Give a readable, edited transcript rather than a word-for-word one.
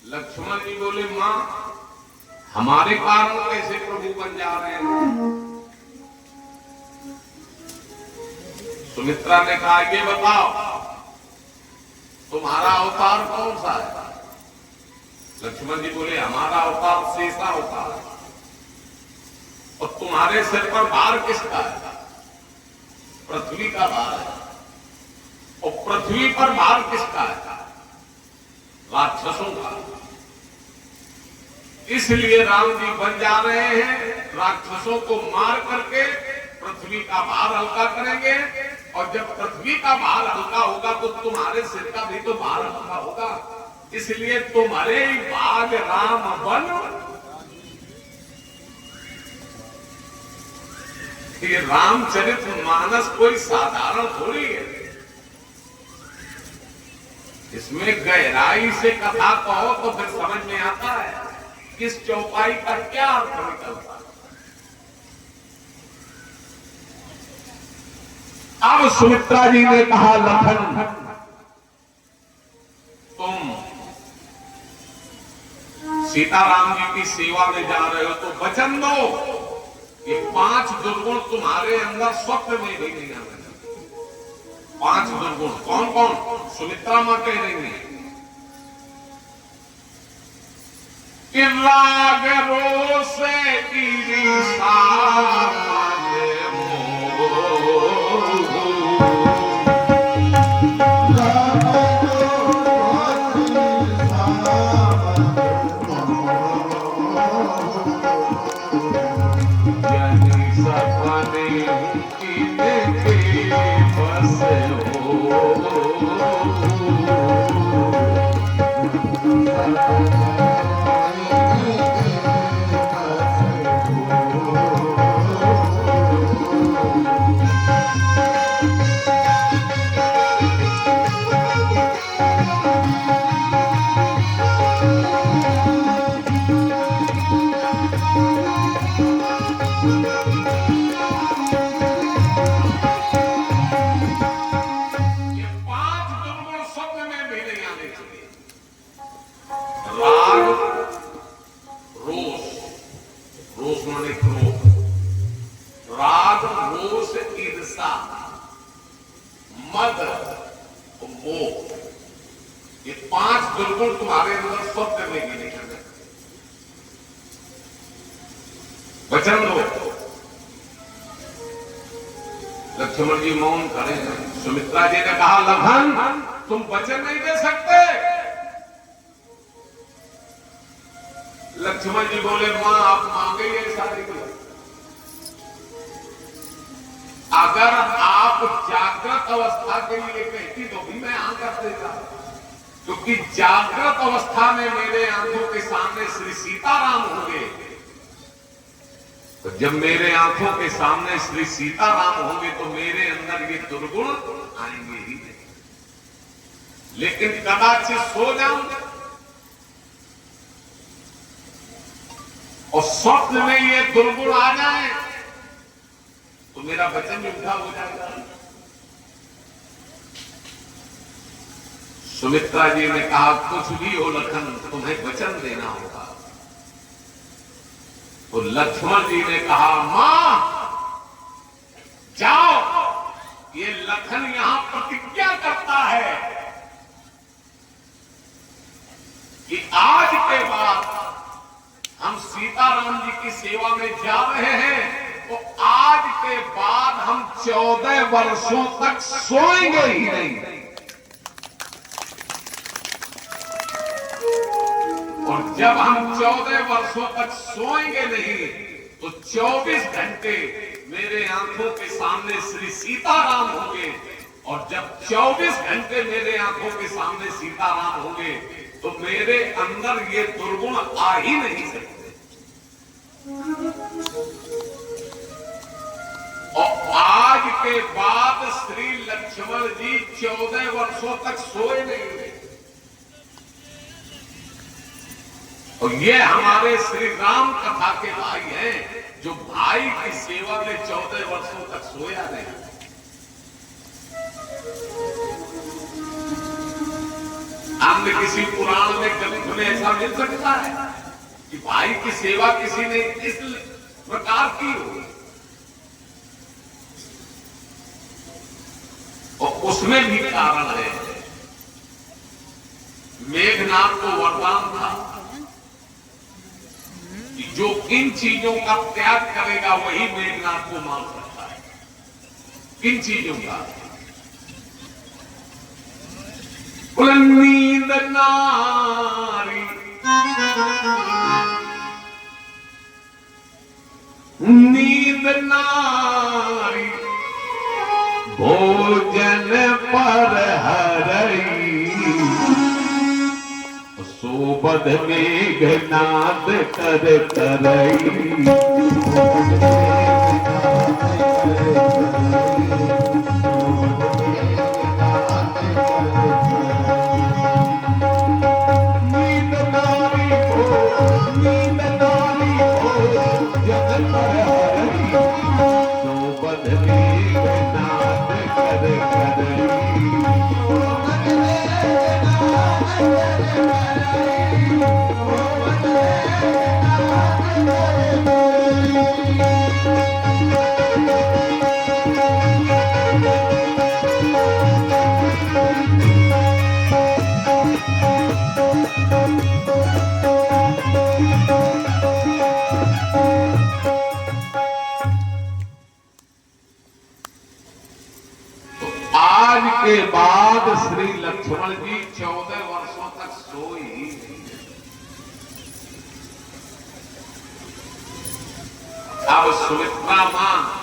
लक्ष्मण जी बोले, मां हमारे कारण कैसे प्रभु बन जा रहे हैं? सुमित्रा ने कहा, ये बताओ तुम्हारा अवतार कौन सा है? लक्ष्मण जी बोले, हमारा अवतार शेषा अवतार है। और तुम्हारे सिर पर भार किसका है? पृथ्वी का भार है। और पृथ्वी पर भार किसका है? राक्षसों का। इसलिए राम जी बन जा रहे हैं, राक्षसों को मार करके पृथ्वी का भार हल्का करेंगे। और जब पृथ्वी का भार हल्का होगा तो तुम्हारे सिर का भी तो भार हल्का होगा। इसलिए तुम्हारे ही भाग राम बन। ये रामचरित मानस कोई साधारण थोड़ी है। इसमें गहराई से कथा कहो तो फिर समझ में आता है इस चौपाई का क्या अर्थ निकलता है। अब सुमित्रा जी ने कहा, लखन तुम सीताराम जी की सेवा में जा रहे हो तो वचन दो, ये 5 दुर्गुण तुम्हारे अंदर स्वप्न में भी नहीं आने। 5 दुर्गुण कौन कौन? सुमित्रा मां कह रही है कि राग रोष ईर्ष्या मद मोह, ये 5 दुर्गुण तुम्हारे अंदर स्वप्न में भी नहीं आने। वचन दो। लक्ष्मण जी मौन खड़े हैं। सुमित्रा जी ने कहा, लखन तुम वचन नहीं दे सकते। लक्ष्मण जी बोले, मां आप मांगे ये सारी बात। अगर आप जागृत अवस्था के लिए कहती तो भी मैं हाँ कर देता, क्योंकि जागृत अवस्था में मेरे आंखों के सामने श्री सीताराम होंगे। तो जब मेरे आंखों के सामने श्री सीताराम होंगे तो मेरे अंदर ये दुर्गुण आएंगे ही नहीं। लेकिन कदाचित सो जाऊंगा और स्वप्न में ये दुर्गुण आ जाए तो मेरा वचन झूठा हो जाएगा। सुमित्रा जी ने कहा, कुछ भी हो लखन तुम्हें वचन देना होगा। तो लक्ष्मण जी ने कहा, मां जाओ, ये लखन यहां प्रतिज्ञा करता है कि आज के बाद हम सीताराम जी की सेवा में जा रहे हैं, तो आज के बाद हम 14 वर्षों तक सोएंगे ही नहीं। और जब हम 14 वर्षों तक सोएंगे नहीं तो 24 घंटे मेरे आंखों के सामने श्री सीताराम होंगे। और जब 24 घंटे मेरे आंखों के सामने सीताराम होंगे तो मेरे अंदर ये दुर्गुण आ ही नहीं सकते। और आज के बाद श्री लक्ष्मण जी 14 वर्षों तक सोए नहीं। और ये हमारे श्री राम कथा के भाई हैं जो भाई की सेवा में 14 वर्षों तक सोया नहीं। अन्य किसी पुराण में ग्रंथ में ऐसा मिल सकता है कि भाई की सेवा किसी ने इस प्रकार की हो। और उसमें भी कारण है, मेघनाथ को वरदान था कि जो इन चीजों का त्याग करेगा वही मेघनाथ को मान सकता है। किन चीजों का? नींद नारी, नींद नारी भोजन पर हरई, सोबद मेघनाद कर करई। के बाद श्री लक्ष्मण जी 14 वर्षों तक सोई ही नहीं। अब सुमित्रा मां